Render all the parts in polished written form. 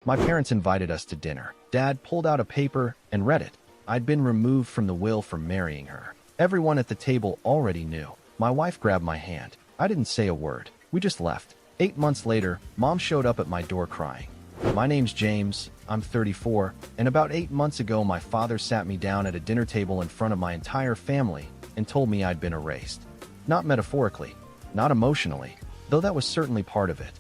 My parents invited us to dinner. Dad pulled out a paper and read it. I'd been removed from the will for marrying her. Everyone at the table already knew. My wife grabbed my hand. I didn't say a word. We just left. 8 months later, Mom showed up at my door crying. My name's James, I'm 34, and about 8 months ago my father sat me down at a dinner table in front of my entire family and told me I'd been erased. Not metaphorically, not emotionally, though that was certainly part of it.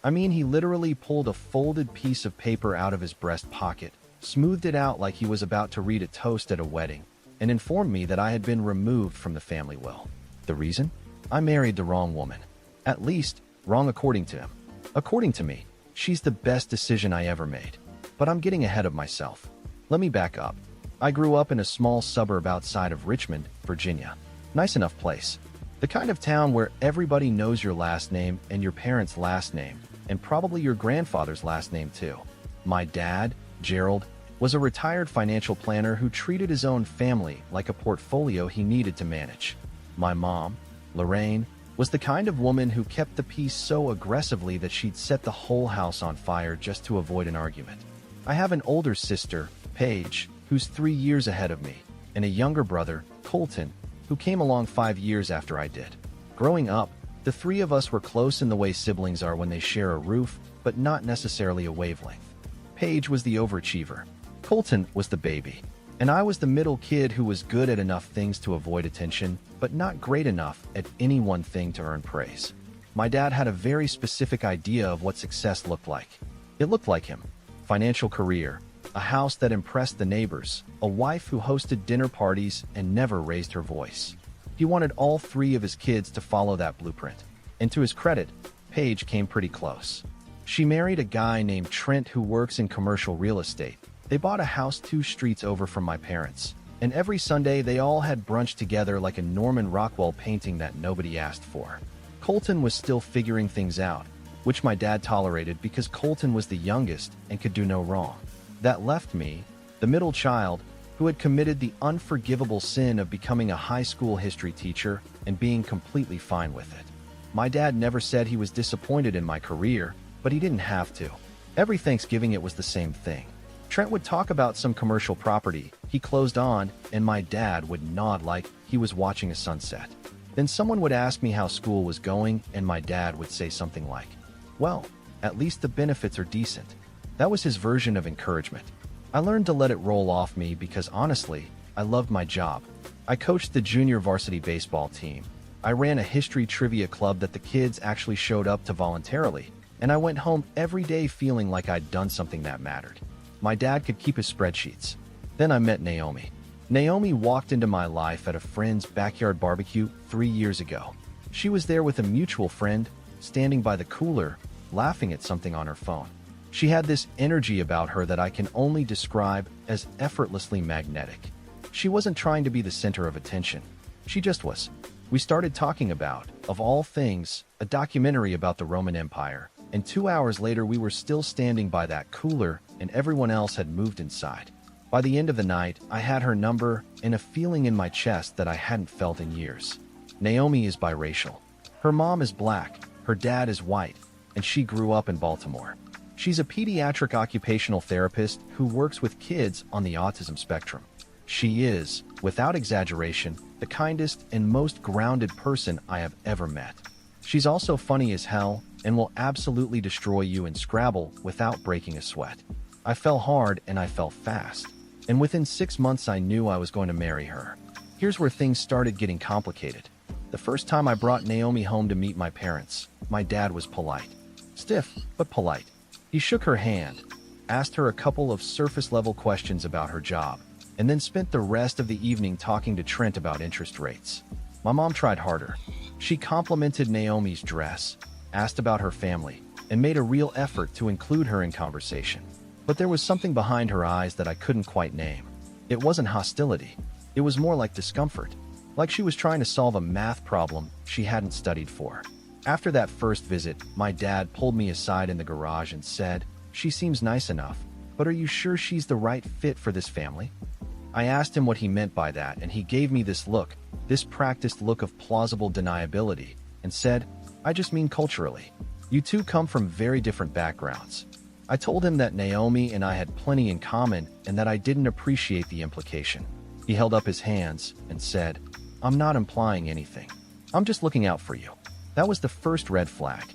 I mean, he literally pulled a folded piece of paper out of his breast pocket, smoothed it out like he was about to read a toast at a wedding, and informed me that I had been removed from the family will. The reason? I married the wrong woman. At least, wrong according to him. According to me, she's the best decision I ever made. But I'm getting ahead of myself. Let me back up. I grew up in a small suburb outside of Richmond, Virginia. Nice enough place. The kind of town where everybody knows your last name and your parents' last name, and probably your grandfather's last name too. My dad, Gerald, was a retired financial planner who treated his own family like a portfolio he needed to manage. My mom, Lorraine, was the kind of woman who kept the peace so aggressively that she'd set the whole house on fire just to avoid an argument. I have an older sister, Paige, who's 3 years ahead of me, and a younger brother, Colton, who came along 5 years after I did. Growing up, the three of us were close in the way siblings are when they share a roof, but not necessarily a wavelength. Paige was the overachiever. Colton was the baby. And I was the middle kid who was good at enough things to avoid attention, but not great enough at any one thing to earn praise. My dad had a very specific idea of what success looked like. It looked like him. Financial career, a house that impressed the neighbors, a wife who hosted dinner parties and never raised her voice. He wanted all three of his kids to follow that blueprint. And to his credit, Paige came pretty close. She married a guy named Trent who works in commercial real estate. They bought a house 2 streets over from my parents, and every Sunday they all had brunch together like a Norman Rockwell painting that nobody asked for. Colton was still figuring things out, which my dad tolerated because Colton was the youngest and could do no wrong. That left me, the middle child, who had committed the unforgivable sin of becoming a high school history teacher and being completely fine with it. My dad never said he was disappointed in my career, but he didn't have to. Every Thanksgiving it was the same thing. Trent would talk about some commercial property he closed on, and my dad would nod like he was watching a sunset. Then someone would ask me how school was going, and my dad would say something like, "Well, at least the benefits are decent." That was his version of encouragement. I learned to let it roll off me because honestly, I loved my job. I coached the junior varsity baseball team. I ran a history trivia club that the kids actually showed up to voluntarily, and I went home every day feeling like I'd done something that mattered. My dad could keep his spreadsheets. Then I met Naomi. Naomi walked into my life at a friend's backyard barbecue 3 years ago. She was there with a mutual friend, standing by the cooler, laughing at something on her phone. She had this energy about her that I can only describe as effortlessly magnetic. She wasn't trying to be the center of attention. She just was. We started talking about, of all things, a documentary about the Roman Empire, and 2 hours later we were still standing by that cooler and everyone else had moved inside. By the end of the night, I had her number and a feeling in my chest that I hadn't felt in years. Naomi is biracial. Her mom is black, her dad is white, and she grew up in Baltimore. She's a pediatric occupational therapist who works with kids on the autism spectrum. She is, without exaggeration, the kindest and most grounded person I have ever met. She's also funny as hell and will absolutely destroy you in Scrabble without breaking a sweat. I fell hard and I fell fast. And within 6 months I knew I was going to marry her. Here's where things started getting complicated. The first time I brought Naomi home to meet my parents, my dad was polite. Stiff, but polite. He shook her hand, asked her a couple of surface-level questions about her job, and then spent the rest of the evening talking to Trent about interest rates. My mom tried harder. She complimented Naomi's dress, asked about her family, and made a real effort to include her in conversation. But there was something behind her eyes that I couldn't quite name. It wasn't hostility. It was more like discomfort, like she was trying to solve a math problem she hadn't studied for. After that first visit, my dad pulled me aside in the garage and said, "She seems nice enough, but are you sure she's the right fit for this family?" I asked him what he meant by that, and he gave me this look, this practiced look of plausible deniability, and said, "I just mean culturally. You two come from very different backgrounds." I told him that Naomi and I had plenty in common and that I didn't appreciate the implication. He held up his hands and said, "I'm not implying anything. I'm just looking out for you." That was the first red flag.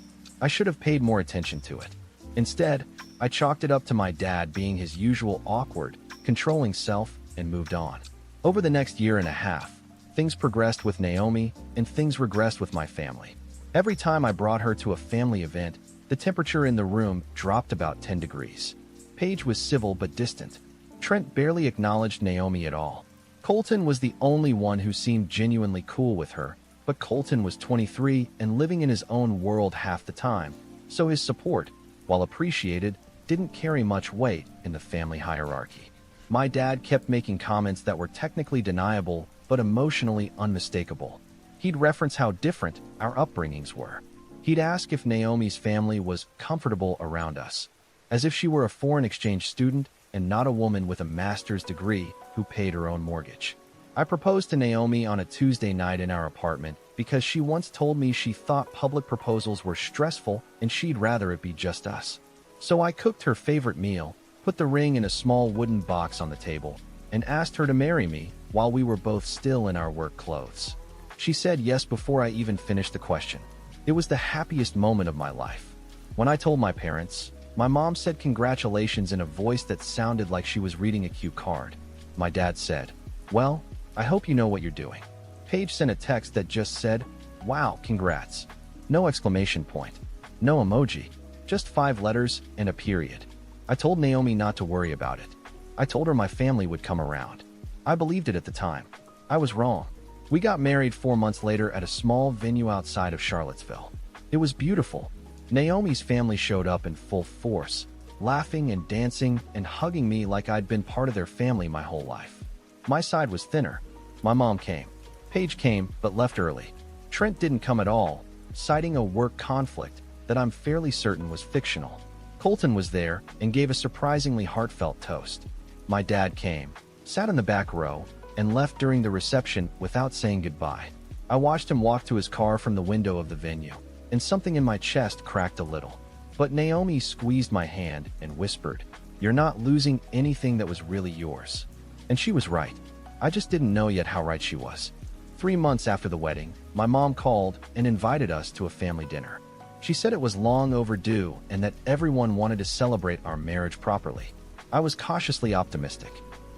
I should have paid more attention to it. Instead, I chalked it up to my dad being his usual awkward, controlling self and moved on. Over the next year and a half, things progressed with Naomi and things regressed with my family. Every time I brought her to a family event, the temperature in the room dropped about 10 degrees. Paige was civil but distant. Trent barely acknowledged Naomi at all. Colton was the only one who seemed genuinely cool with her, but Colton was 23 and living in his own world half the time, so his support, while appreciated, didn't carry much weight in the family hierarchy. My dad kept making comments that were technically deniable but emotionally unmistakable. He'd reference how different our upbringings were. He'd ask if Naomi's family was comfortable around us, as if she were a foreign exchange student and not a woman with a master's degree who paid her own mortgage. I proposed to Naomi on a Tuesday night in our apartment because she once told me she thought public proposals were stressful and she'd rather it be just us. So I cooked her favorite meal, put the ring in a small wooden box on the table, and asked her to marry me while we were both still in our work clothes. She said yes before I even finished the question. It was the happiest moment of my life. When I told my parents, my mom said congratulations in a voice that sounded like she was reading a cue card. My dad said, "Well, I hope you know what you're doing." Paige sent a text that just said, "Wow, congrats." No exclamation point, no emoji, just 5 letters and a period. I told Naomi not to worry about it. I told her my family would come around. I believed it at the time. I was wrong. We got married 4 months later at a small venue outside of Charlottesville. It was beautiful. Naomi's family showed up in full force, laughing and dancing and hugging me like I'd been part of their family my whole life. My side was thinner. My mom came. Paige came, but left early. Trent didn't come at all, citing a work conflict that I'm fairly certain was fictional. Colton was there and gave a surprisingly heartfelt toast. My dad came, sat in the back row, and left during the reception without saying goodbye. I watched him walk to his car from the window of the venue, and something in my chest cracked a little. But Naomi squeezed my hand and whispered, "You're not losing anything that was really yours." And she was right. I just didn't know yet how right she was. 3 months after the wedding, my mom called and invited us to a family dinner. She said it was long overdue and that everyone wanted to celebrate our marriage properly. I was cautiously optimistic.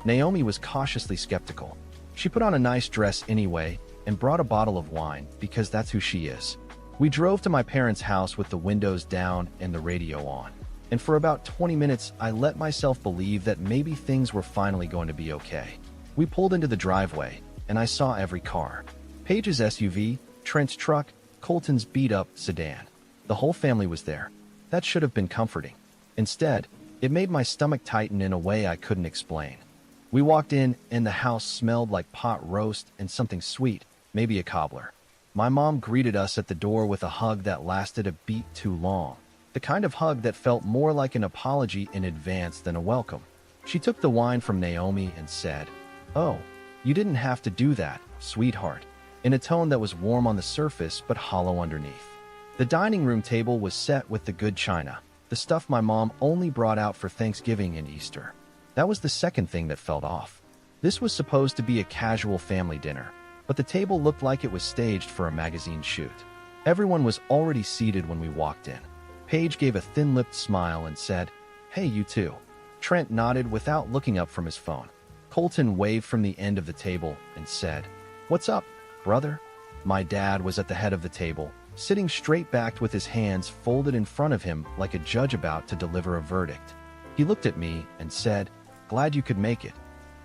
Naomi was cautiously skeptical. She put on a nice dress anyway and brought a bottle of wine because that's who she is. We drove to my parents' house with the windows down and the radio on. And for about 20 minutes, I let myself believe that maybe things were finally going to be okay. We pulled into the driveway, and I saw every car. Paige's SUV, Trent's truck, Colton's beat-up sedan. The whole family was there. That should have been comforting. Instead, it made my stomach tighten in a way I couldn't explain. We walked in, and the house smelled like pot roast and something sweet, maybe a cobbler. My mom greeted us at the door with a hug that lasted a beat too long. The kind of hug that felt more like an apology in advance than a welcome. She took the wine from Naomi and said, "Oh, you didn't have to do that, sweetheart," in a tone that was warm on the surface but hollow underneath. The dining room table was set with the good china, the stuff my mom only brought out for Thanksgiving and Easter. That was the second thing that felt off. This was supposed to be a casual family dinner, but the table looked like it was staged for a magazine shoot. Everyone was already seated when we walked in. Paige gave a thin-lipped smile and said, "Hey, you too." Trent nodded without looking up from his phone. Colton waved from the end of the table and said, "What's up, brother?" My dad was at the head of the table, sitting straight-backed with his hands folded in front of him like a judge about to deliver a verdict. He looked at me and said, "Glad you could make it."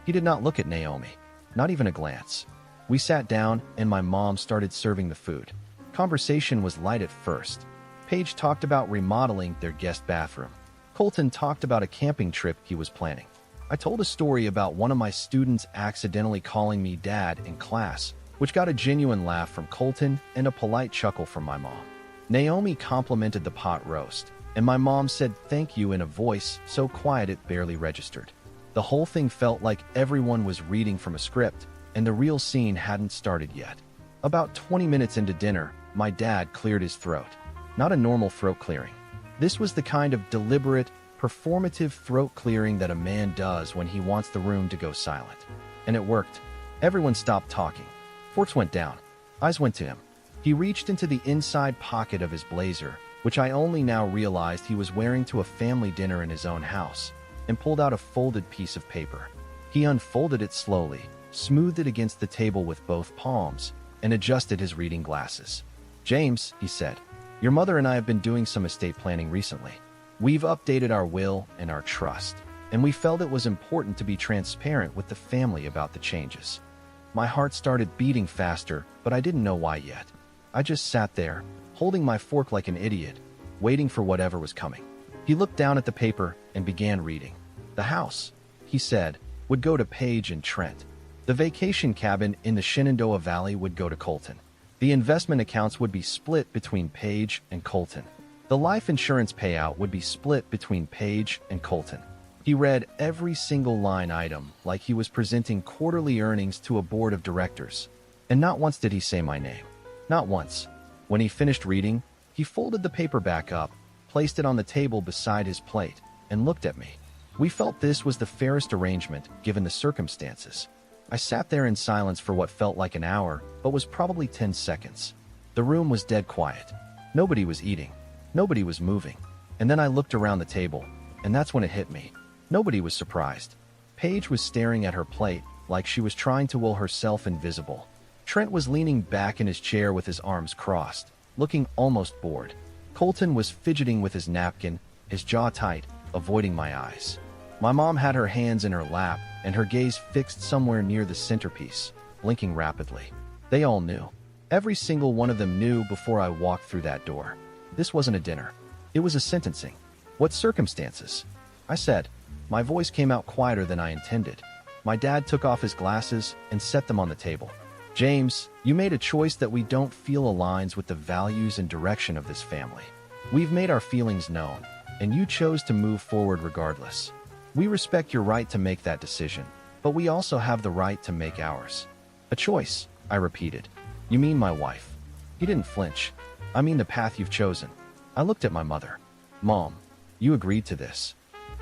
He did not look at Naomi, not even a glance. We sat down and my mom started serving the food. Conversation was light at first. Paige talked about remodeling their guest bathroom. Colton talked about a camping trip he was planning. I told a story about one of my students accidentally calling me dad in class, which got a genuine laugh from Colton and a polite chuckle from my mom. Naomi complimented the pot roast, and my mom said thank you in a voice so quiet it barely registered. The whole thing felt like everyone was reading from a script, and the real scene hadn't started yet. About 20 minutes into dinner, my dad cleared his throat. Not a normal throat clearing. This was the kind of deliberate, performative throat clearing that a man does when he wants the room to go silent. And it worked. Everyone stopped talking. Forks went down. Eyes went to him. He reached into the inside pocket of his blazer, which I only now realized he was wearing to a family dinner in his own house, and pulled out a folded piece of paper. He unfolded it slowly, smoothed it against the table with both palms, and adjusted his reading glasses. "James," he said, "your mother and I have been doing some estate planning recently. We've updated our will and our trust, and we felt it was important to be transparent with the family about the changes." My heart started beating faster, but I didn't know why yet. I just sat there, holding my fork like an idiot, waiting for whatever was coming. He looked down at the paper and began reading. "The house," he said, "would go to Paige and Trent. The vacation cabin in the Shenandoah Valley would go to Colton. The investment accounts would be split between Paige and Colton. The life insurance payout would be split between Paige and Colton." He read every single line item like he was presenting quarterly earnings to a board of directors. And not once did he say my name. Not once. When he finished reading, he folded the paper back up, placed it on the table beside his plate, and looked at me. We felt this was the fairest arrangement given the circumstances. I sat there in silence for what felt like an hour, but was probably 10 seconds. The room was dead quiet. Nobody was eating. Nobody was moving. And then I looked around the table, and that's when it hit me. Nobody was surprised. Paige was staring at her plate like she was trying to will herself invisible. Trent was leaning back in his chair with his arms crossed, looking almost bored. Colton was fidgeting with his napkin, his jaw tight, avoiding my eyes. My mom had her hands in her lap and her gaze fixed somewhere near the centerpiece, blinking rapidly. They all knew. Every single one of them knew before I walked through that door. This wasn't a dinner. It was a sentencing. "What circumstances?" I said. My voice came out quieter than I intended. My dad took off his glasses and set them on the table. "James, you made a choice that we don't feel aligns with the values and direction of this family. We've made our feelings known, and you chose to move forward regardless. We respect your right to make that decision, but we also have the right to make ours." "A choice," I repeated. "You mean my wife?" He didn't flinch. "I mean the path you've chosen." I looked at my mother. "Mom, you agreed to this."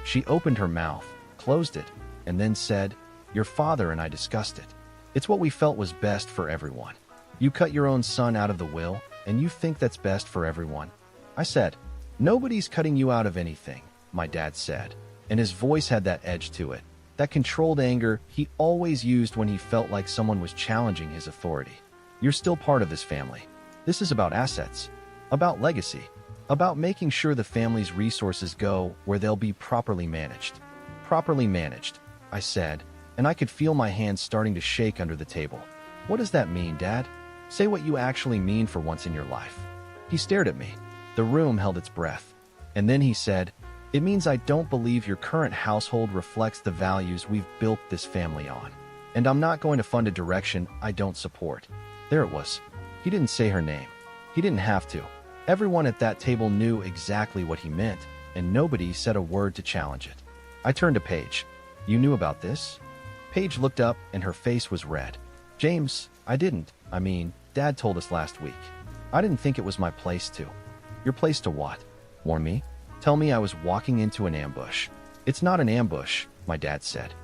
She opened her mouth, closed it, and then said, "Your father and I discussed it. It's what we felt was best for everyone. You cut your own son out of the will, and you think that's best for everyone." I said, "Nobody's cutting you out of anything," my dad said, and his voice had that edge to it, that controlled anger he always used when he felt like someone was challenging his authority. "You're still part of this family. This is about assets, about legacy, about making sure the family's resources go where they'll be properly managed." "Properly managed," I said, and I could feel my hands starting to shake under the table. "What does that mean, Dad? Say what you actually mean for once in your life." He stared at me. The room held its breath. And then he said, "It means I don't believe your current household reflects the values we've built this family on. And I'm not going to fund a direction I don't support." There it was. He didn't say her name. He didn't have to. Everyone at that table knew exactly what he meant, and nobody said a word to challenge it. I turned to Paige. "You knew about this?" Paige looked up, and her face was red. "James, I didn't. I mean, Dad told us last week. I didn't think it was my place to." "Your place to what? Warn me? Tell me I was walking into an ambush." "It's not an ambush," my dad said.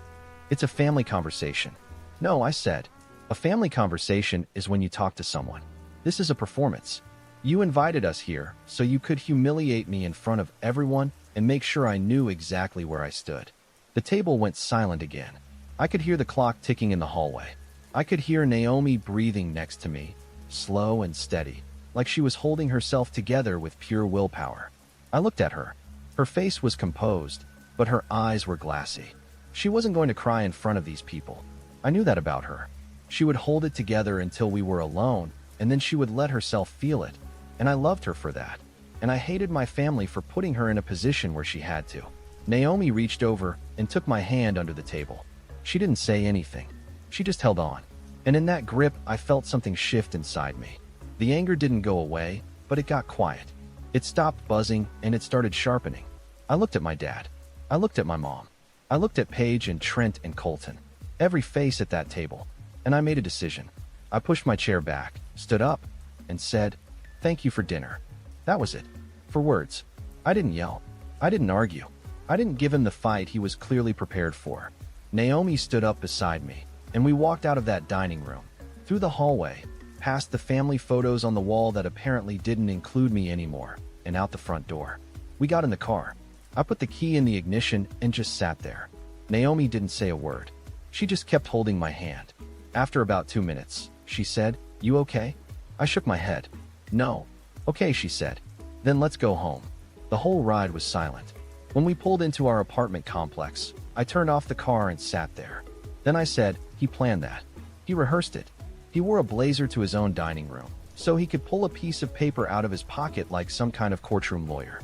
"It's a family conversation." "No," I said. "A family conversation is when you talk to someone. This is a performance. You invited us here so you could humiliate me in front of everyone and make sure I knew exactly where I stood." The table went silent again. I could hear the clock ticking in the hallway. I could hear Naomi breathing next to me, slow and steady, like she was holding herself together with pure willpower. I looked at her. Her face was composed, but her eyes were glassy. She wasn't going to cry in front of these people. I knew that about her. She would hold it together until we were alone, and then she would let herself feel it. And I loved her for that. And I hated my family for putting her in a position where she had to. Naomi reached over and took my hand under the table. She didn't say anything. She just held on. And in that grip, I felt something shift inside me. The anger didn't go away, but it got quiet. It stopped buzzing, and it started sharpening. I looked at my dad. I looked at my mom. I looked at Paige and Trent and Colton. Every face at that table. And I made a decision. I pushed my chair back, stood up, and said, "Thank you for dinner." That was it. 4 words. I didn't yell. I didn't argue. I didn't give him the fight he was clearly prepared for. Naomi stood up beside me, and we walked out of that dining room, through the hallway, past the family photos on the wall that apparently didn't include me anymore, and out the front door. We got in the car. I put the key in the ignition and just sat there. Naomi didn't say a word. She just kept holding my hand. After about 2 minutes, she said, "You okay?" I shook my head. "No." "Okay," she said. "Then let's go home." The whole ride was silent. When we pulled into our apartment complex, I turned off the car and sat there. Then I said, "He planned that. He rehearsed it." He wore a blazer to his own dining room, so he could pull a piece of paper out of his pocket like some kind of courtroom lawyer.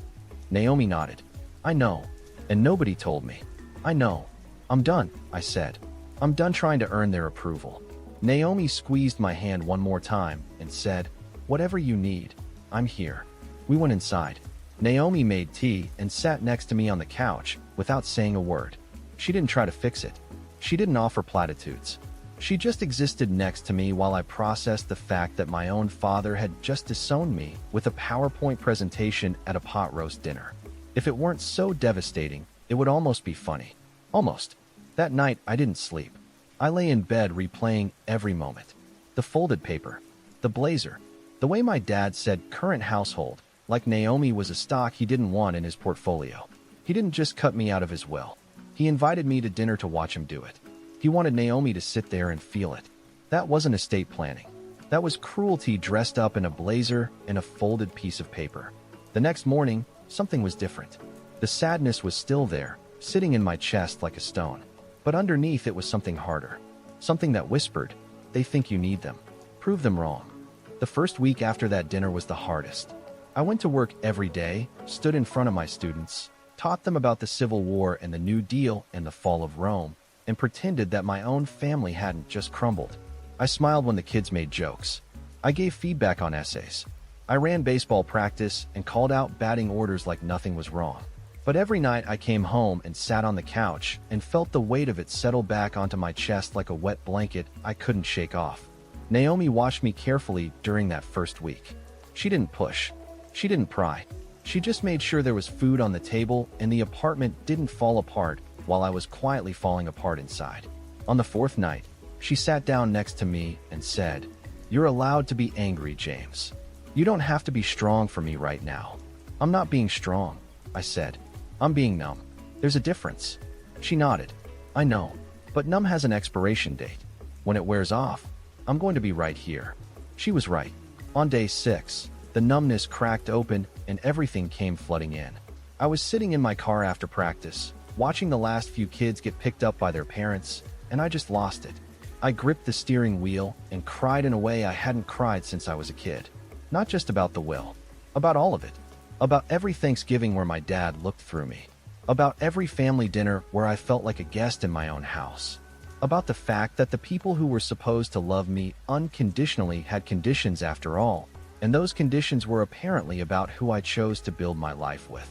Naomi nodded. "I know. And nobody told me." "I know. I'm done," I said. "I'm done trying to earn their approval." Naomi squeezed my hand one more time and said, "Whatever you need, I'm here." We went inside. Naomi made tea and sat next to me on the couch without saying a word. She didn't try to fix it. She didn't offer platitudes. She just existed next to me while I processed the fact that my own father had just disowned me with a PowerPoint presentation at a pot roast dinner. If it weren't so devastating, it would almost be funny. Almost. That night, I didn't sleep. I lay in bed replaying every moment. The folded paper. The blazer. The way my dad said current household, like Naomi was a stock he didn't want in his portfolio. He didn't just cut me out of his will. He invited me to dinner to watch him do it. He wanted Naomi to sit there and feel it. That wasn't estate planning. That was cruelty dressed up in a blazer and a folded piece of paper. The next morning, something was different. The sadness was still there, sitting in my chest like a stone. But underneath it was something harder. Something that whispered, "They think you need them. Prove them wrong." The first week after that dinner was the hardest. I went to work every day, stood in front of my students, taught them about the Civil War and the New Deal and the fall of Rome, and pretended that my own family hadn't just crumbled. I smiled when the kids made jokes. I gave feedback on essays. I ran baseball practice and called out batting orders like nothing was wrong. But every night I came home and sat on the couch and felt the weight of it settle back onto my chest like a wet blanket I couldn't shake off. Naomi watched me carefully during that first week. She didn't push. She didn't pry. She just made sure there was food on the table and the apartment didn't fall apart while I was quietly falling apart inside. On the fourth night, she sat down next to me and said, "You're allowed to be angry, James. You don't have to be strong for me right now." "I'm not being strong," I said. "I'm being numb. There's a difference." She nodded. "I know, but numb has an expiration date. When it wears off, I'm going to be right here." She was right. On day 6, the numbness cracked open and everything came flooding in. I was sitting in my car after practice, watching the last few kids get picked up by their parents, and I just lost it. I gripped the steering wheel and cried in a way I hadn't cried since I was a kid. Not just about the will. About all of it. About every Thanksgiving where my dad looked through me. About every family dinner where I felt like a guest in my own house. About the fact that the people who were supposed to love me unconditionally had conditions after all, and those conditions were apparently about who I chose to build my life with.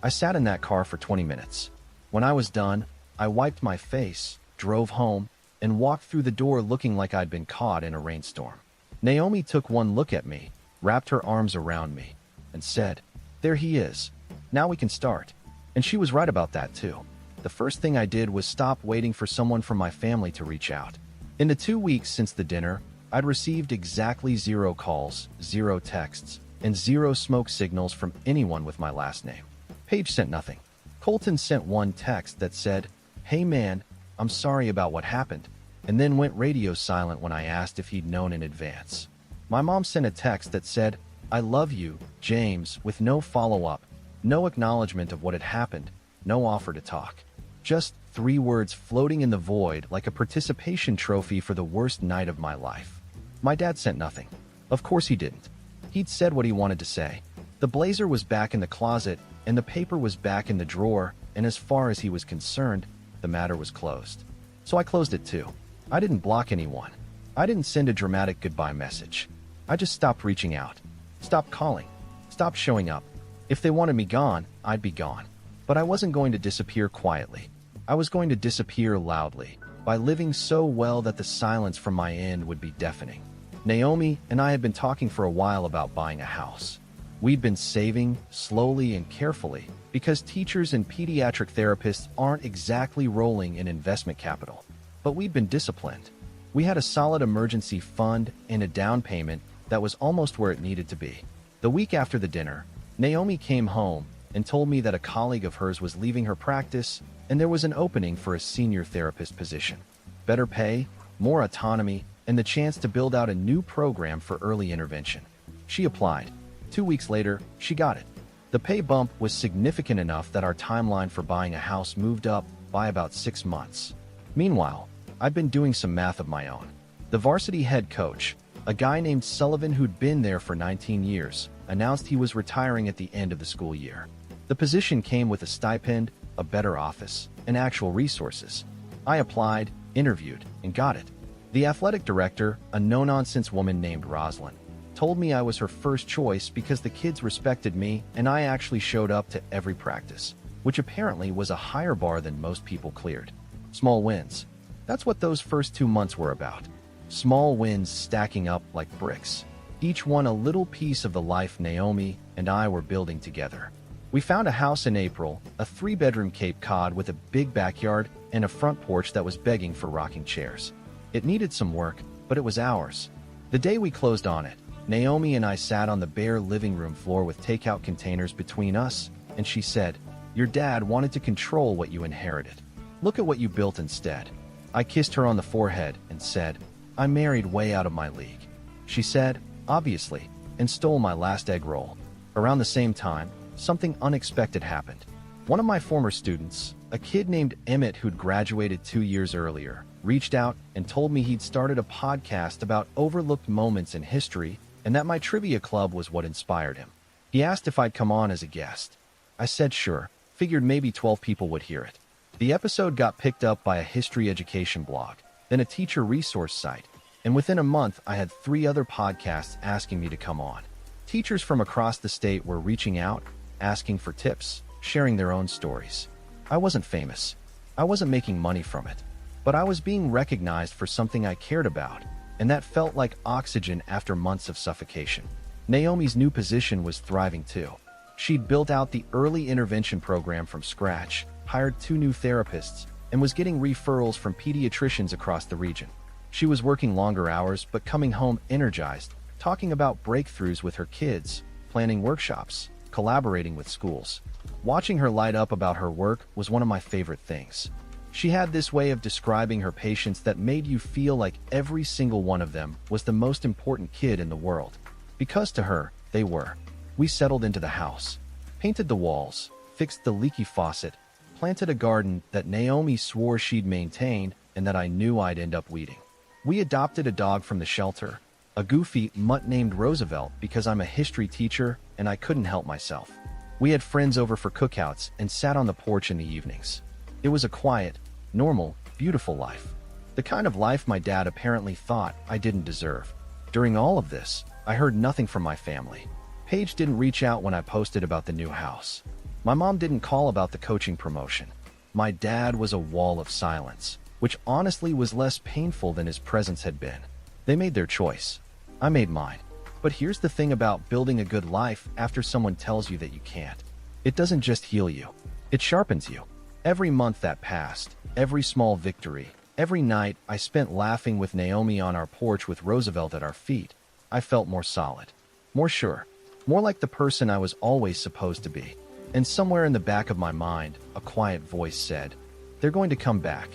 I sat in that car for 20 minutes. When I was done, I wiped my face, drove home, and walked through the door looking like I'd been caught in a rainstorm. Naomi took one look at me, wrapped her arms around me, and said, "There he is. Now we can start." And she was right about that too. The first thing I did was stop waiting for someone from my family to reach out. In the 2 weeks since the dinner, I'd received exactly 0 calls, 0 texts, and 0 smoke signals from anyone with my last name. Paige sent nothing. Colton sent one text that said, "Hey man, I'm sorry about what happened," and then went radio silent when I asked if he'd known in advance. My mom sent a text that said, "I love you, James," with no follow-up, no acknowledgement of what had happened, no offer to talk. Just 3 words floating in the void like a participation trophy for the worst night of my life. My dad sent nothing. Of course he didn't. He'd said what he wanted to say. The blazer was back in the closet, and the paper was back in the drawer, and as far as he was concerned, the matter was closed. So I closed it too. I didn't block anyone. I didn't send a dramatic goodbye message. I just stopped reaching out. Stopped calling. Stopped showing up. If they wanted me gone, I'd be gone. But I wasn't going to disappear quietly. I was going to disappear loudly, by living so well that the silence from my end would be deafening. Naomi and I had been talking for a while about buying a house. We'd been saving slowly and carefully because teachers and pediatric therapists aren't exactly rolling in investment capital. But we'd been disciplined. We had a solid emergency fund and a down payment that was almost where it needed to be. The week after the dinner, Naomi came home and told me that a colleague of hers was leaving her practice and there was an opening for a senior therapist position. Better pay, more autonomy, and the chance to build out a new program for early intervention. She applied. 2 weeks later, she got it. The pay bump was significant enough that our timeline for buying a house moved up by about 6 months. Meanwhile, I'd been doing some math of my own. The varsity head coach, a guy named Sullivan who'd been there for 19 years, announced he was retiring at the end of the school year. The position came with a stipend, a better office, and actual resources. I applied, interviewed, and got it. The athletic director, a no-nonsense woman named Rosalind, told me I was her first choice because the kids respected me and I actually showed up to every practice, which apparently was a higher bar than most people cleared. Small wins. That's what those first 2 months were about. Small wins stacking up like bricks. Each one a little piece of the life Naomi and I were building together. We found a house in April, a 3-bedroom Cape Cod with a big backyard and a front porch that was begging for rocking chairs. It needed some work, but it was ours. The day we closed on it, Naomi and I sat on the bare living room floor with takeout containers between us, and she said, "Your dad wanted to control what you inherited. Look at what you built instead." I kissed her on the forehead and said, "I married way out of my league." She said, "Obviously," and stole my last egg roll. Around the same time, something unexpected happened. One of my former students, a kid named Emmett who'd graduated 2 years earlier, reached out and told me he'd started a podcast about overlooked moments in history and that my trivia club was what inspired him. He asked if I'd come on as a guest. I said sure, figured maybe 12 people would hear it. The episode got picked up by a history education blog, then a teacher resource site, and within a month I had 3 other podcasts asking me to come on. Teachers from across the state were reaching out, asking for tips, sharing their own stories. I wasn't famous. I wasn't making money from it. But I was being recognized for something I cared about, and that felt like oxygen after months of suffocation. Naomi's new position was thriving too. She'd built out the early intervention program from scratch, hired 2 new therapists, and was getting referrals from pediatricians across the region. She was working longer hours but coming home energized, talking about breakthroughs with her kids, planning workshops, collaborating with schools. Watching her light up about her work was one of my favorite things. She had this way of describing her patients that made you feel like every single one of them was the most important kid in the world. Because to her, they were. We settled into the house, painted the walls, fixed the leaky faucet, planted a garden that Naomi swore she'd maintain and that I knew I'd end up weeding. We adopted a dog from the shelter, a goofy mutt named Roosevelt because I'm a history teacher and I couldn't help myself. We had friends over for cookouts and sat on the porch in the evenings. It was a quiet, normal, beautiful life. The kind of life my dad apparently thought I didn't deserve. During all of this, I heard nothing from my family. Paige didn't reach out when I posted about the new house. My mom didn't call about the coaching promotion. My dad was a wall of silence, which honestly was less painful than his presence had been. They made their choice. I made mine. But here's the thing about building a good life after someone tells you that you can't. It doesn't just heal you. It sharpens you. Every month that passed, every small victory, every night I spent laughing with Naomi on our porch with Roosevelt at our feet, I felt more solid, more sure, more like the person I was always supposed to be. And somewhere in the back of my mind, a quiet voice said, "They're going to come back.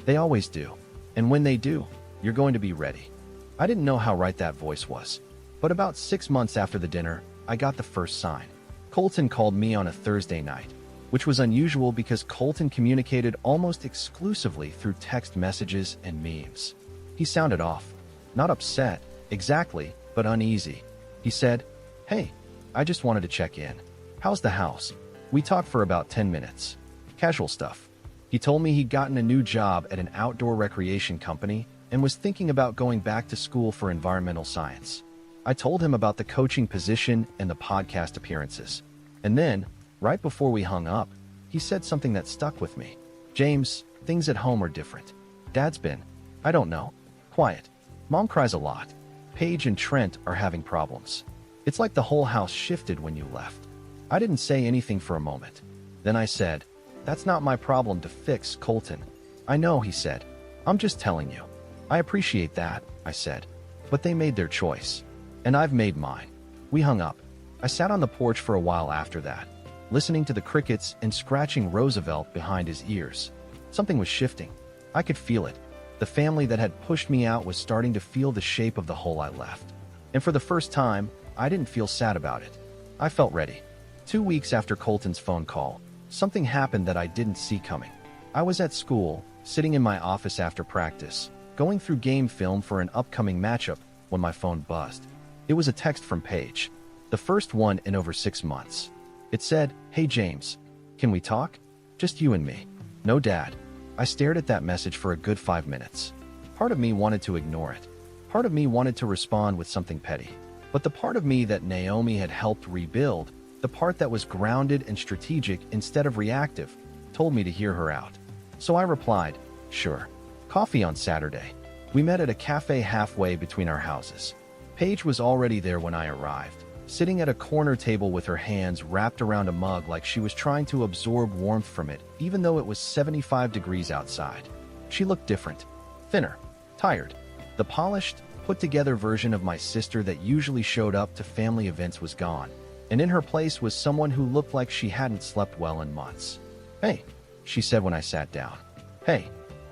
They always do. And when they do, you're going to be ready." I didn't know how right that voice was. But about 6 months after the dinner, I got the first sign. Colton called me on a Thursday night, which was unusual because Colton communicated almost exclusively through text messages and memes. He sounded off. Not upset, exactly, but uneasy. He said, "Hey, I just wanted to check in. How's the house?" We talked for about 10 minutes. Casual stuff. He told me he'd gotten a new job at an outdoor recreation company and was thinking about going back to school for environmental science. I told him about the coaching position and the podcast appearances. And then, right before we hung up, he said something that stuck with me. "James, things at home are different. Dad's been, I don't know, quiet. Mom cries a lot. Paige and Trent are having problems. It's like the whole house shifted when you left. I didn't say anything for a moment. Then I said, "That's not my problem to fix, Colton." "I know," he said. "I'm just telling you." "I appreciate that," I said. "But they made their choice. And I've made mine." We hung up. I sat on the porch for a while after that, listening to the crickets and scratching Roosevelt behind his ears. Something was shifting. I could feel it. The family that had pushed me out was starting to feel the shape of the hole I left. And for the first time, I didn't feel sad about it. I felt ready. 2 weeks after Colton's phone call, something happened that I didn't see coming. I was at school, sitting in my office after practice, going through game film for an upcoming matchup when my phone buzzed. It was a text from Paige, the first one in over 6 months. It said, "Hey James, can we talk? Just you and me. No dad." I stared at that message for a good 5 minutes. Part of me wanted to ignore it. Part of me wanted to respond with something petty. But the part of me that Naomi had helped rebuild, the part that was grounded and strategic instead of reactive, told me to hear her out. So I replied, "Sure. Coffee on Saturday." We met at a cafe halfway between our houses. Paige was already there when I arrived, sitting at a corner table with her hands wrapped around a mug like she was trying to absorb warmth from it, even though it was 75 degrees outside. She looked different, thinner, tired. The polished, put-together version of my sister that usually showed up to family events was gone, and in her place was someone who looked like she hadn't slept well in months. "Hey," she said when I sat down. "Hey."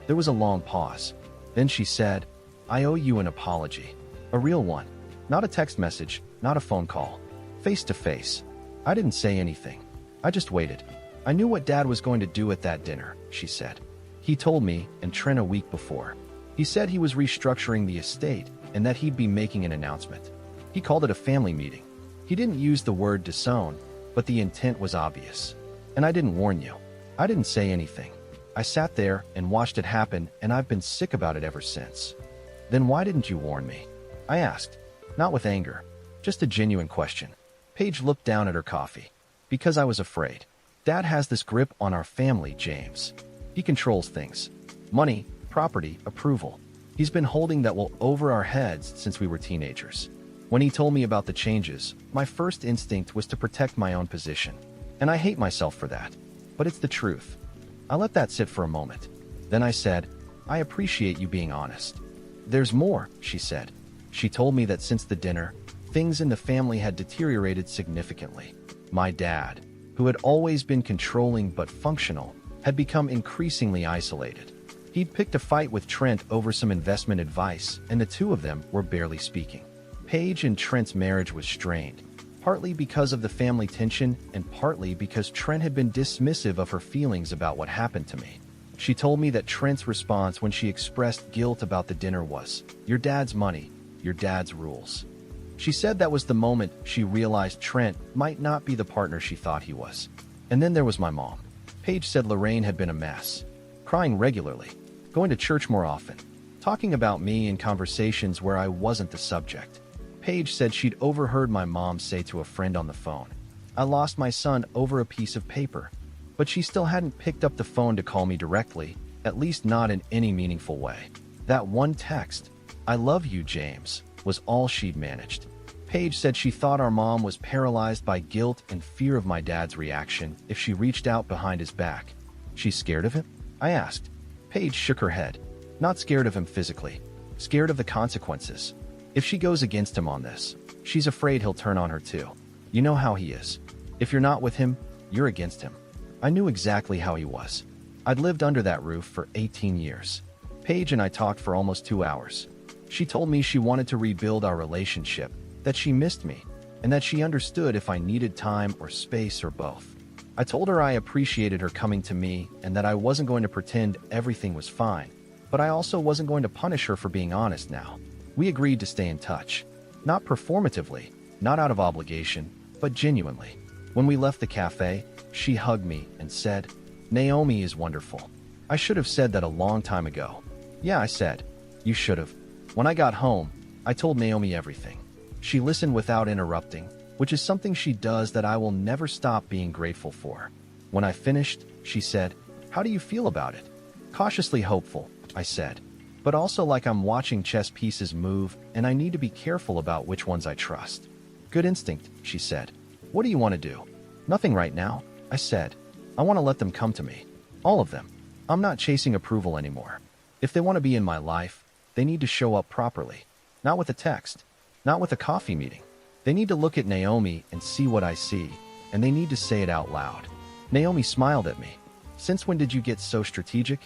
There was a long pause. Then she said, "I owe you an apology. A real one. Not a text message, not a phone call. Face to face." I didn't say anything. I just waited. "I knew what Dad was going to do at that dinner," she said. "He told me and Trent a week before. He said he was restructuring the estate and that he'd be making an announcement. He called it a family meeting. He didn't use the word disown, but the intent was obvious. And I didn't warn you." I didn't say anything. I sat there and watched it happen, and I've been sick about it ever since. "Then why didn't you warn me?" I asked, not with anger, just a genuine question. Paige looked down at her coffee. "Because I was afraid. Dad has this grip on our family, James. He controls things. Money, property, approval. He's been holding that well over our heads since we were teenagers. When he told me about the changes, my first instinct was to protect my own position. And I hate myself for that. But it's the truth." I let that sit for a moment. Then I said, "I appreciate you being honest." "There's more," she said. She told me that since the dinner, things in the family had deteriorated significantly. My dad, who had always been controlling but functional, had become increasingly isolated. He'd picked a fight with Trent over some investment advice, and the two of them were barely speaking. Paige and Trent's marriage was strained, partly because of the family tension and partly because Trent had been dismissive of her feelings about what happened to me. She told me that Trent's response when she expressed guilt about the dinner was, "Your dad's money, your dad's rules." She said that was the moment she realized Trent might not be the partner she thought he was. And then there was my mom. Paige said Lorraine had been a mess, crying regularly, going to church more often, talking about me in conversations where I wasn't the subject. Paige said she'd overheard my mom say to a friend on the phone, "I lost my son over a piece of paper." But she still hadn't picked up the phone to call me directly, at least not in any meaningful way. That one text, "I love you, James," was all she'd managed. Paige said she thought our mom was paralyzed by guilt and fear of my dad's reaction if she reached out behind his back. "She's scared of him?" I asked. Paige shook her head. "Not scared of him physically, scared of the consequences. If she goes against him on this, she's afraid he'll turn on her too. You know how he is. If you're not with him, you're against him." I knew exactly how he was. I'd lived under that roof for 18 years. Paige and I talked for almost 2 hours. She told me she wanted to rebuild our relationship, that she missed me, and that she understood if I needed time or space or both. I told her I appreciated her coming to me and that I wasn't going to pretend everything was fine, but I also wasn't going to punish her for being honest now. We agreed to stay in touch. Not performatively, not out of obligation, but genuinely. When we left the cafe, she hugged me and said, "Naomi is wonderful." I should have said that a long time ago. "Yeah," I said. "You should have." When I got home, I told Naomi everything. She listened without interrupting, which is something she does that I will never stop being grateful for. When I finished, she said, "How do you feel about it?" "Cautiously hopeful," I said, "but also like I'm watching chess pieces move and I need to be careful about which ones I trust." Good instinct, she said. What do you want to do? Nothing right now, I said. I want to let them come to me. All of them. I'm not chasing approval anymore. If they want to be in my life, they need to show up properly. Not with a text. Not with a coffee meeting. They need to look at Naomi and see what I see, and they need to say it out loud. Naomi smiled at me. Since when did you get so strategic?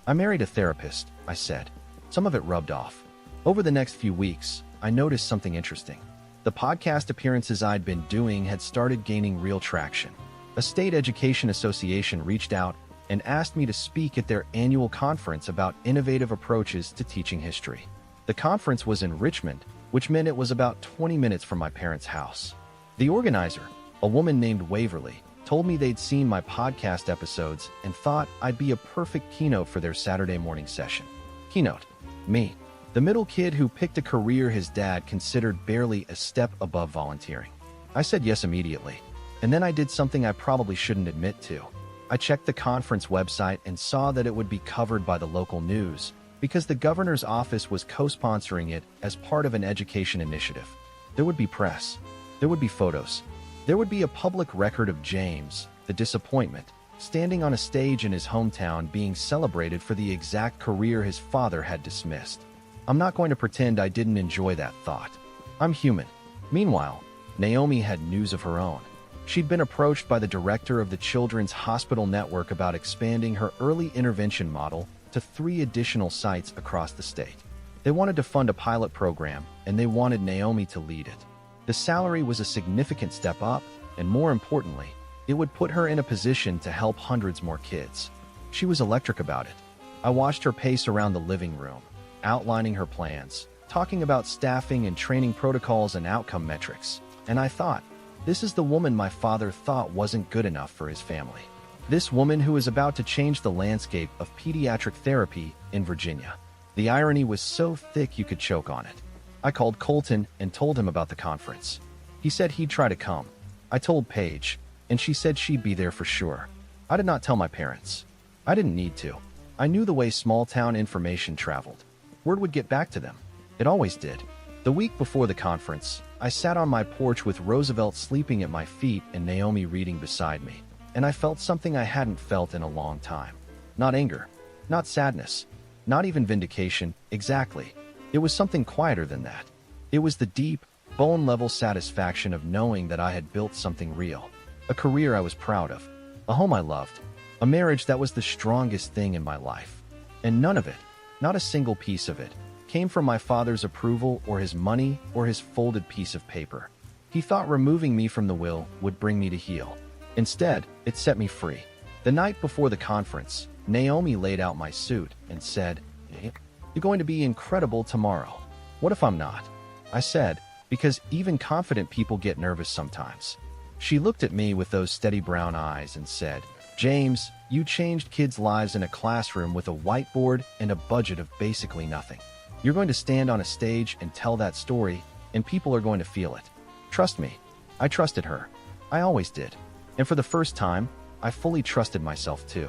I married a therapist, I said. Some of it rubbed off. Over the next few weeks, I noticed something interesting. The podcast appearances I'd been doing had started gaining real traction. A state education association reached out and asked me to speak at their annual conference about innovative approaches to teaching history. The conference was in Richmond, which meant it was about 20 minutes from my parents' house. The organizer, a woman named Waverly, told me they'd seen my podcast episodes and thought I'd be a perfect keynote for their Saturday morning session. Keynote. Me. The middle kid who picked a career his dad considered barely a step above volunteering. I said yes immediately, and then I did something I probably shouldn't admit to. I checked the conference website and saw that it would be covered by the local news because the governor's office was co-sponsoring it as part of an education initiative. There would be press. There would be photos. There would be a public record of James, the disappointment, standing on a stage in his hometown being celebrated for the exact career his father had dismissed. I'm not going to pretend I didn't enjoy that thought. I'm human. Meanwhile, Naomi had news of her own. She'd been approached by the director of the Children's Hospital Network about expanding her early intervention model to 3 additional sites across the state. They wanted to fund a pilot program, and they wanted Naomi to lead it. The salary was a significant step up, and more importantly, it would put her in a position to help hundreds more kids. She was electric about it. I watched her pace around the living room, outlining her plans, talking about staffing and training protocols and outcome metrics, and I thought, this is the woman my father thought wasn't good enough for his family. This woman who is about to change the landscape of pediatric therapy in Virginia. The irony was so thick you could choke on it. I called Colton and told him about the conference. He said he'd try to come. I told Paige, and she said she'd be there for sure. I did not tell my parents. I didn't need to. I knew the way small-town information traveled. Word would get back to them. It always did. The week before the conference, I sat on my porch with Roosevelt sleeping at my feet and Naomi reading beside me, and I felt something I hadn't felt in a long time. Not anger, not sadness, not even vindication, exactly. It was something quieter than that. It was the deep, bone-level satisfaction of knowing that I had built something real, a career I was proud of, a home I loved, a marriage that was the strongest thing in my life. And none of it, not a single piece of it, came from my father's approval or his money or his folded piece of paper. He thought removing me from the will would bring me to heel. Instead, it set me free. The night before the conference, Naomi laid out my suit and said, "You're going to be incredible tomorrow." What if I'm not? I said, because even confident people get nervous sometimes. She looked at me with those steady brown eyes and said, "James, you changed kids' lives in a classroom with a whiteboard and a budget of basically nothing. You're going to stand on a stage and tell that story, and people are going to feel it. Trust me." I trusted her. I always did. And for the first time, I fully trusted myself too.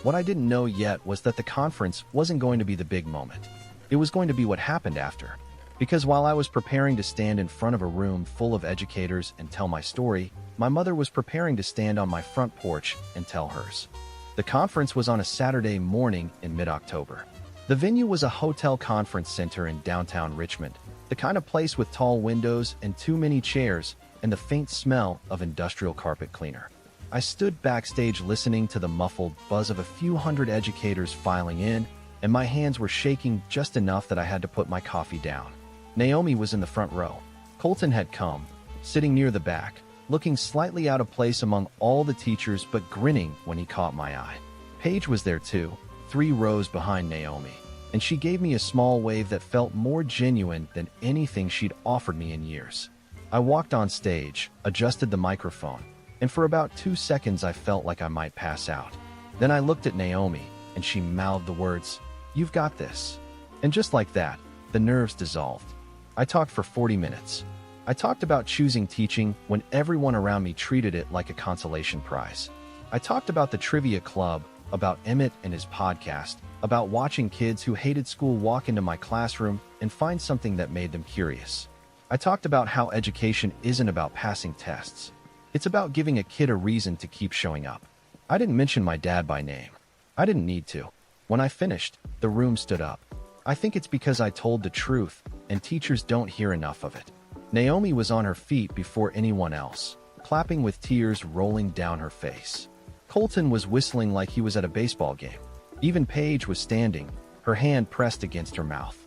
What I didn't know yet was that the conference wasn't going to be the big moment. It was going to be what happened after. Because while I was preparing to stand in front of a room full of educators and tell my story, my mother was preparing to stand on my front porch and tell hers. The conference was on a Saturday morning in mid-October. The venue was a hotel conference center in downtown Richmond, the kind of place with tall windows and too many chairs and the faint smell of industrial carpet cleaner. I stood backstage listening to the muffled buzz of a few hundred educators filing in, and my hands were shaking just enough that I had to put my coffee down. Naomi was in the front row. Colton had come, sitting near the back, looking slightly out of place among all the teachers but grinning when he caught my eye. Paige was there too, 3 rows behind Naomi, and she gave me a small wave that felt more genuine than anything she'd offered me in years. I walked on stage, adjusted the microphone, and for about 2 seconds I felt like I might pass out. Then I looked at Naomi, and she mouthed the words, "You've got this." And just like that, the nerves dissolved. I talked for 40 minutes. I talked about choosing teaching when everyone around me treated it like a consolation prize. I talked about the trivia club, about Emmett and his podcast, about watching kids who hated school walk into my classroom and find something that made them curious. I talked about how education isn't about passing tests. It's about giving a kid a reason to keep showing up. I didn't mention my dad by name. I didn't need to. When I finished, the room stood up. I think it's because I told the truth, and teachers don't hear enough of it. Naomi was on her feet before anyone else, clapping with tears rolling down her face. Colton was whistling like he was at a baseball game. Even Paige was standing, her hand pressed against her mouth.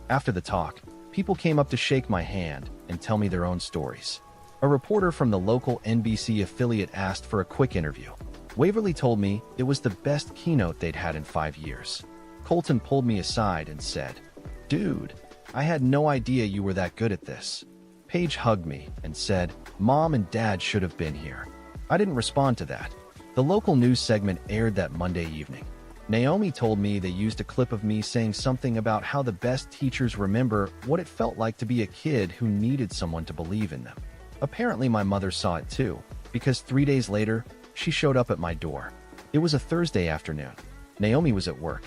After the talk, people came up to shake my hand and tell me their own stories. A reporter from the local NBC affiliate asked for a quick interview. Waverly told me it was the best keynote they'd had in 5 years. Colton pulled me aside and said, "Dude, I had no idea you were that good at this." Paige hugged me and said, "Mom and Dad should have been here." I didn't respond to that. The local news segment aired that Monday evening. Naomi told me they used a clip of me saying something about how the best teachers remember what it felt like to be a kid who needed someone to believe in them. Apparently my mother saw it too, because 3 days later, she showed up at my door. It was a Thursday afternoon. Naomi was at work.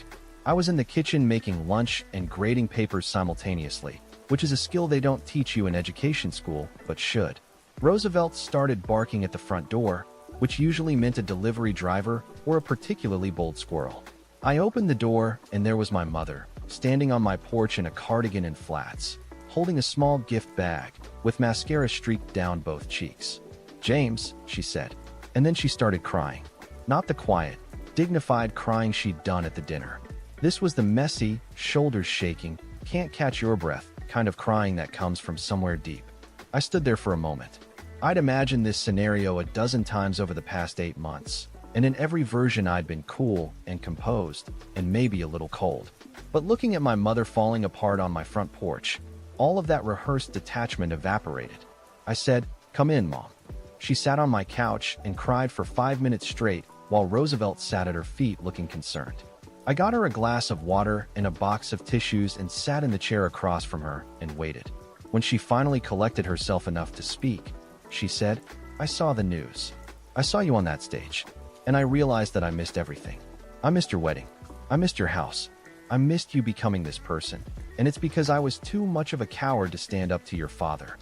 I was in the kitchen making lunch and grading papers simultaneously, which is a skill they don't teach you in education school, but should. Roosevelt started barking at the front door, which usually meant a delivery driver or a particularly bold squirrel. I opened the door, and there was my mother, standing on my porch in a cardigan and flats, holding a small gift bag, with mascara streaked down both cheeks. "James," she said, and then she started crying. Not the quiet, dignified crying she'd done at the dinner. This was the messy, shoulders shaking, can't catch your breath kind of crying that comes from somewhere deep. I stood there for a moment. I'd imagined this scenario a dozen times over the past 8 months, and in every version I'd been cool and composed, and maybe a little cold. But looking at my mother falling apart on my front porch, all of that rehearsed detachment evaporated. I said, "Come in, Mom." She sat on my couch and cried for 5 minutes straight while Roosevelt sat at her feet looking concerned. I got her a glass of water and a box of tissues and sat in the chair across from her and waited. When she finally collected herself enough to speak, she said, "I saw the news. I saw you on that stage, and I realized that I missed everything. I missed your wedding. I missed your house. I missed you becoming this person, and it's because I was too much of a coward to stand up to your father."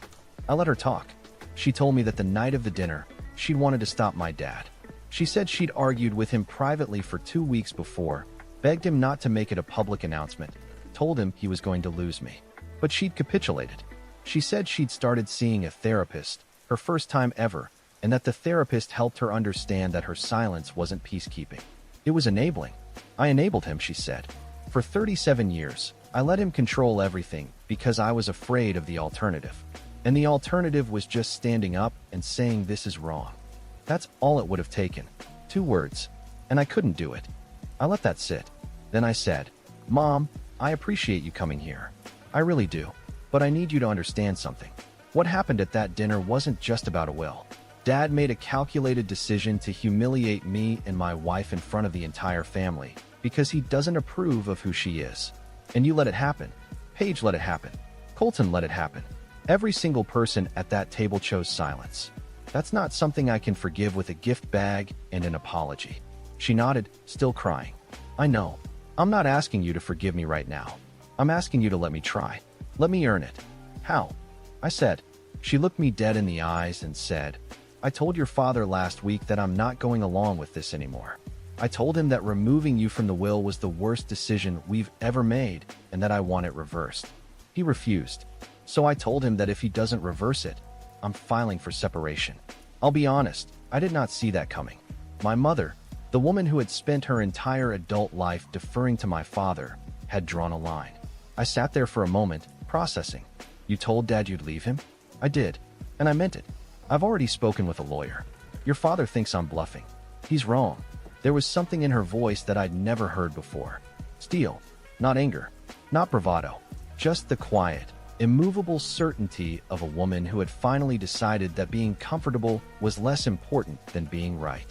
I let her talk. She told me that the night of the dinner, she'd wanted to stop my dad. She said she'd argued with him privately for 2 weeks before, begged him not to make it a public announcement, told him he was going to lose me. But she'd capitulated. She said she'd started seeing a therapist, her first time ever, and that the therapist helped her understand that her silence wasn't peacekeeping. It was enabling. I enabled him, she said. For 37 years, I let him control everything because I was afraid of the alternative. And the alternative was just standing up and saying this is wrong. That's all it would have taken. 2 words. And I couldn't do it. I let that sit. Then I said, "Mom, I appreciate you coming here. I really do. But I need you to understand something. What happened at that dinner wasn't just about a will. Dad made a calculated decision to humiliate me and my wife in front of the entire family because he doesn't approve of who she is. And you let it happen. Paige let it happen. Colton let it happen. Every single person at that table chose silence. That's not something I can forgive with a gift bag and an apology." She nodded, still crying. "I know. I'm not asking you to forgive me right now. I'm asking you to let me try. Let me earn it." "How?" I said. She looked me dead in the eyes and said, "I told your father last week that I'm not going along with this anymore. I told him that removing you from the will was the worst decision we've ever made and that I want it reversed. He refused. So I told him that if he doesn't reverse it, I'm filing for separation. I'll be honest, I did not see that coming. My mother, the woman who had spent her entire adult life deferring to my father, had drawn a line. I sat there for a moment, processing. "You told Dad you'd leave him?" "I did, and I meant it. I've already spoken with a lawyer. Your father thinks I'm bluffing. He's wrong." There was something in her voice that I'd never heard before. Steel, not anger, not bravado, just the quiet, immovable certainty of a woman who had finally decided that being comfortable was less important than being right.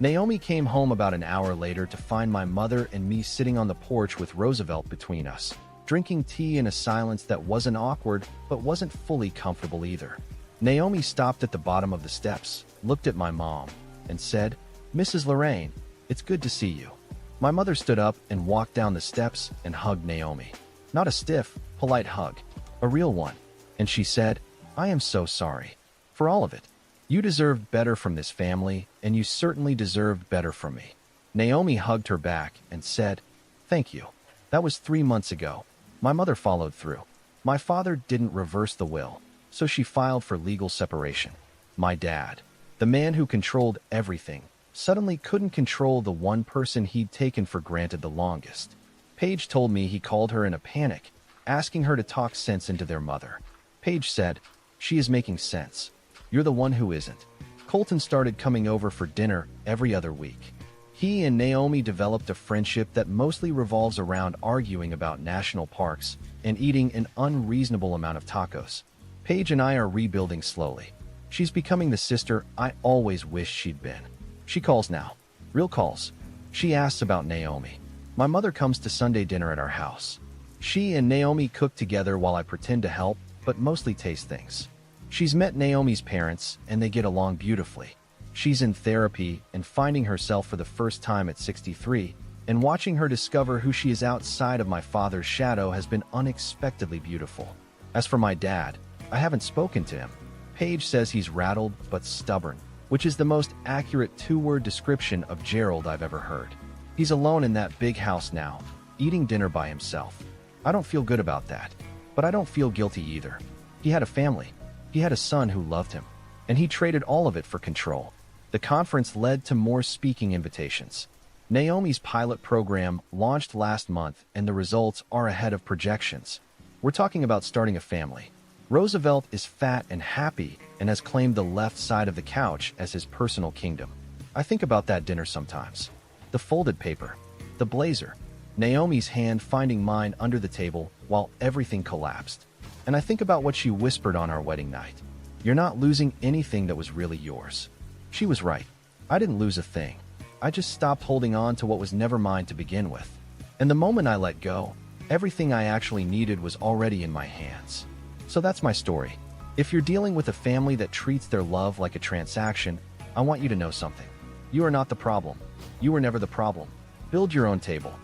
Naomi came home about an hour later to find my mother and me sitting on the porch with Roosevelt between us, drinking tea in a silence that wasn't awkward but wasn't fully comfortable either. Naomi stopped at the bottom of the steps, looked at my mom, and said, "Mrs. Lorraine, it's good to see you." My mother stood up and walked down the steps and hugged Naomi. Not a stiff, polite hug, a real one. And she said, I am so sorry. For all of it. You deserved better from this family, and you certainly deserved better from me. Naomi hugged her back and said, "Thank you. That was 3 months ago. My mother followed through. My father didn't reverse the will, so she filed for legal separation. My dad, the man who controlled everything, suddenly couldn't control the one person he'd taken for granted the longest. Paige told me he called her in a panic, asking her to talk sense into their mother. Paige said, 'She is making sense. You're the one who isn't.' Colton started coming over for dinner every other week. He and Naomi developed a friendship that mostly revolves around arguing about national parks and eating an unreasonable amount of tacos. Paige and I are rebuilding slowly. She's becoming the sister I always wished she'd been. She calls now. Real calls. She asks about Naomi. My mother comes to Sunday dinner at our house. She and Naomi cook together while I pretend to help, but mostly taste things. She's met Naomi's parents, and they get along beautifully. She's in therapy and finding herself for the first time at 63, and watching her discover who she is outside of my father's shadow has been unexpectedly beautiful. As for my dad, I haven't spoken to him. Paige says he's rattled but stubborn, which is the most accurate two-word description of Gerald I've ever heard. He's alone in that big house now, eating dinner by himself. I don't feel good about that, but I don't feel guilty either. He had a family. He had a son who loved him, and he traded all of it for control. The conference led to more speaking invitations. Naomi's pilot program launched last month, and the results are ahead of projections. We're talking about starting a family. Roosevelt is fat and happy and has claimed the left side of the couch as his personal kingdom. I think about that dinner sometimes. The folded paper, the blazer, Naomi's hand finding mine under the table while everything collapsed. And I think about what she whispered on our wedding night. You're not losing anything that was really yours. She was right. I didn't lose a thing. I just stopped holding on to what was never mine to begin with. And the moment I let go, everything I actually needed was already in my hands. So that's my story. If you're dealing with a family that treats their love like a transaction, I want you to know something. You are not the problem. You were never the problem. Build your own table.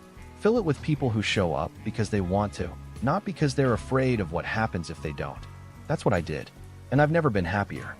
Fill it with people who show up because they want to, not because they're afraid of what happens if they don't. That's what I did. And I've never been happier.